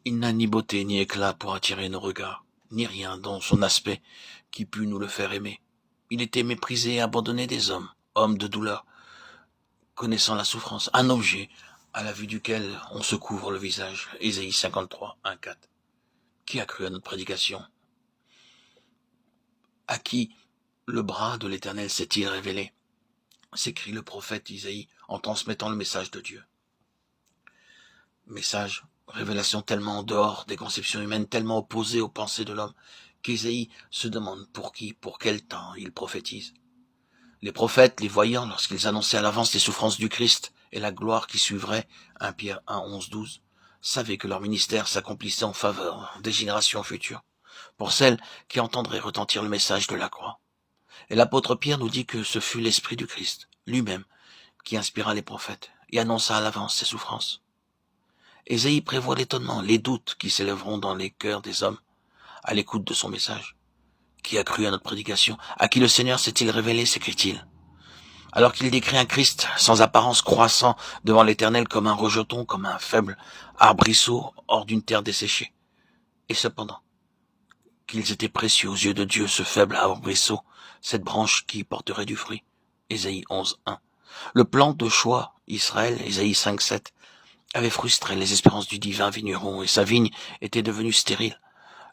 Il n'a ni beauté ni éclat pour attirer nos regards, ni rien dans son aspect qui pût nous le faire aimer. Il était méprisé et abandonné des hommes, homme de douleur, connaissant la souffrance, un objet à la vue duquel on se couvre le visage. Ésaïe 53, 1, 4. Qui a cru à notre prédication? À qui le bras de l'Éternel s'est-il révélé? S'écrie le prophète Isaïe en transmettant le message de Dieu. Message, révélation tellement en dehors des conceptions humaines, tellement opposée aux pensées de l'homme, qu'Ésaïe se demande pour qui, pour quel temps il prophétise. Les prophètes, les voyant lorsqu'ils annonçaient à l'avance les souffrances du Christ et la gloire qui suivrait, 1 Pierre 1, 11, 12, savaient que leur ministère s'accomplissait en faveur des générations futures, pour celles qui entendraient retentir le message de la croix. Et l'apôtre Pierre nous dit que ce fut l'Esprit du Christ, lui-même, qui inspira les prophètes et annonça à l'avance ses souffrances. Ésaïe prévoit l'étonnement, les doutes qui s'élèveront dans les cœurs des hommes à l'écoute de son message. Qui a cru à notre prédication? À qui le Seigneur s'est-il révélé, s'écrit-il. Alors qu'il décrit un Christ sans apparence croissant devant l'Éternel comme un rejeton, comme un faible arbrisseau hors d'une terre desséchée. Et cependant, qu'ils étaient précieux aux yeux de Dieu, ce faible arbrisseau, cette branche qui porterait du fruit. Ésaïe 11, 1. Le plan de choix, Israël, Ésaïe 5, 7, avait frustré les espérances du divin vigneron et sa vigne était devenue stérile.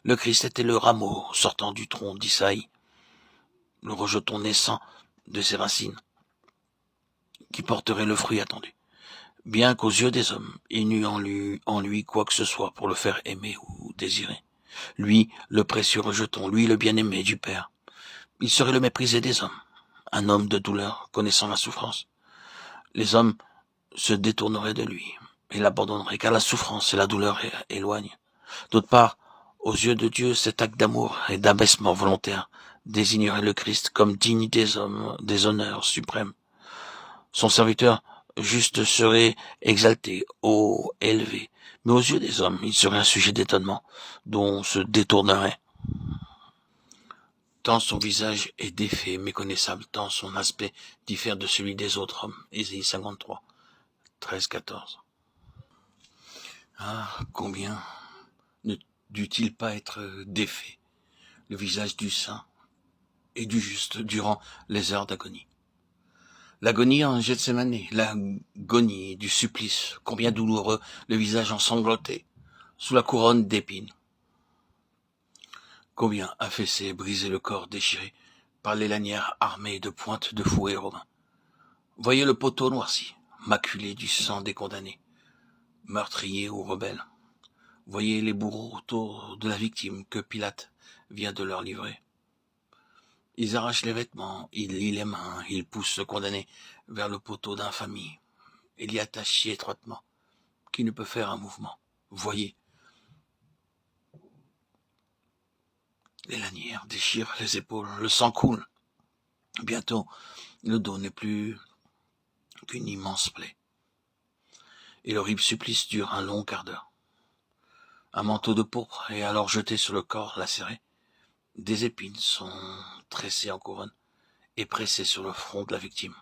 Le Christ était le rameau sortant du tronc d'Isaïe, le rejeton naissant de ses racines, qui porterait le fruit attendu. Bien qu'aux yeux des hommes, il n'eût en lui quoi que ce soit pour le faire aimer ou désirer. Lui, le précieux rejeton, lui, le bien-aimé du Père. Il serait le méprisé des hommes, un homme de douleur, connaissant la souffrance. Les hommes se détourneraient de lui et l'abandonneraient, car la souffrance et la douleur éloignent. D'autre part, aux yeux de Dieu, cet acte d'amour et d'abaissement volontaire désignerait le Christ comme digne des hommes, des honneurs suprêmes. Son serviteur juste serait exalté, haut, élevé, mais aux yeux des hommes, il serait un sujet d'étonnement, dont on se détournerait. Tant son visage est défait, méconnaissable, tant son aspect diffère de celui des autres hommes. Ésaïe 53, 13, 14. Ah, combien ne dut-il pas être défait, le visage du saint et du juste durant les heures d'agonie. L'agonie en Gethsémani, l'agonie du supplice, combien douloureux, le visage ensanglanté, sous la couronne d'épines. Combien affaissé, brisé le corps déchiré par les lanières armées de pointes de fouet romains. Voyez le poteau noirci, maculé du sang des condamnés, meurtriers ou rebelles. Voyez les bourreaux autour de la victime que Pilate vient de leur livrer. Ils arrachent les vêtements, ils lient les mains, ils poussent le condamné vers le poteau d'infamie. Il y attache si étroitement qu'il ne peut faire un mouvement. Voyez, les lanières déchirent les épaules, le sang coule. Bientôt, le dos n'est plus qu'une immense plaie. Et l'horrible supplice dure un long quart d'heure. Un manteau de pourpre est alors jeté sur le corps lacéré. Des épines sont tressées en couronne et pressées sur le front de la victime.